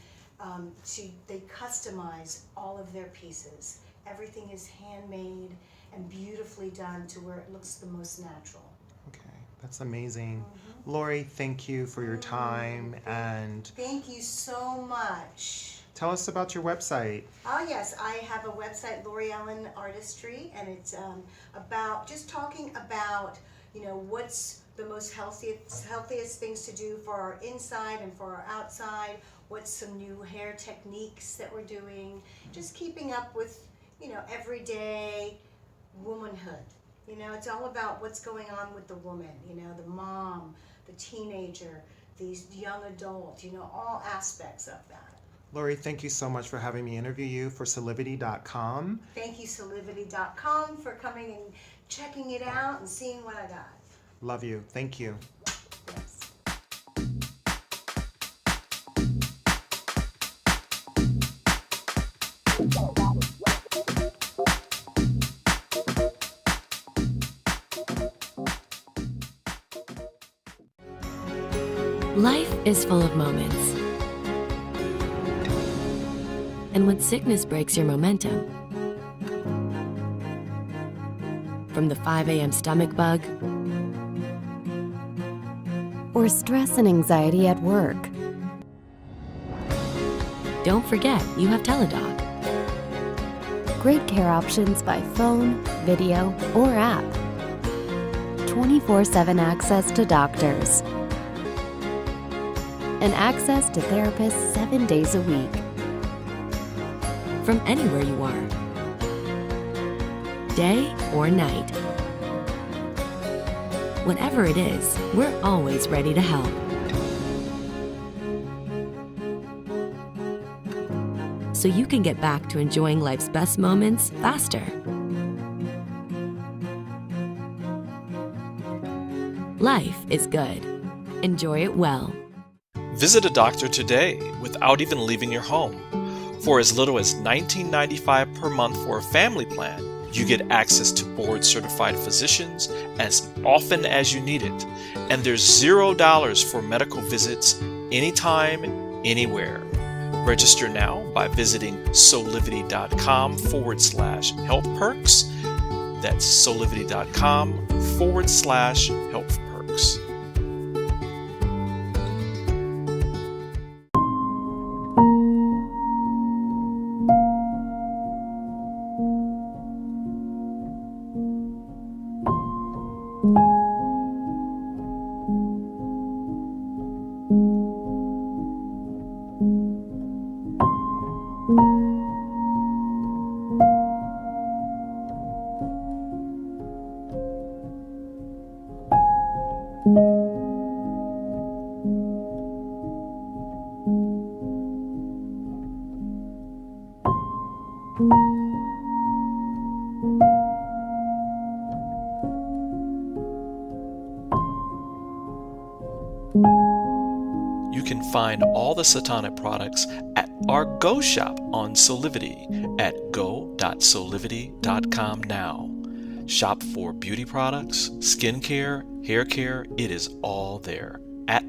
they customize all of their pieces. Everything is handmade and beautifully done to where it looks the most natural. Okay, that's amazing. Lori, thank you for your time, and thank you so much. Tell us about your website. Oh yes, I have a website, Lori Ellen Artistry, and it's about just talking about what's the most healthiest things to do for our inside and for our outside. What's some new hair techniques that we're doing? Just keeping up with everyday womanhood. It's all about what's going on with the woman, the mom, the teenager, the young adult, all aspects of that. Lori, thank you so much for having me interview you for Solivity.com. Thank you, Solivity.com, for coming and checking it out and seeing what I got. Love you. Thank you. Yes. Life is full of moments. And when sickness breaks your momentum, from the 5 a.m. stomach bug, or stress and anxiety at work, don't forget you have Teladoc. Great care options by phone, video, or app. 24/7 access to doctors. And access to therapists 7 days a week. From anywhere you are. Day or night. Whatever it is, we're always ready to help. So you can get back to enjoying life's best moments faster. Life is good. Enjoy it well. Visit a doctor today without even leaving your home. For as little as $19.95 per month for a family plan, you get access to board-certified physicians as often as you need it, and there's $0 for medical visits anytime, anywhere. Register now by visiting solivity.com/health perks. That's solivity.com/health perks. can find all the Satonic products at our Go shop on Solivity at go.solivity.com now. Shop for beauty products, skincare, hair care, it is all there at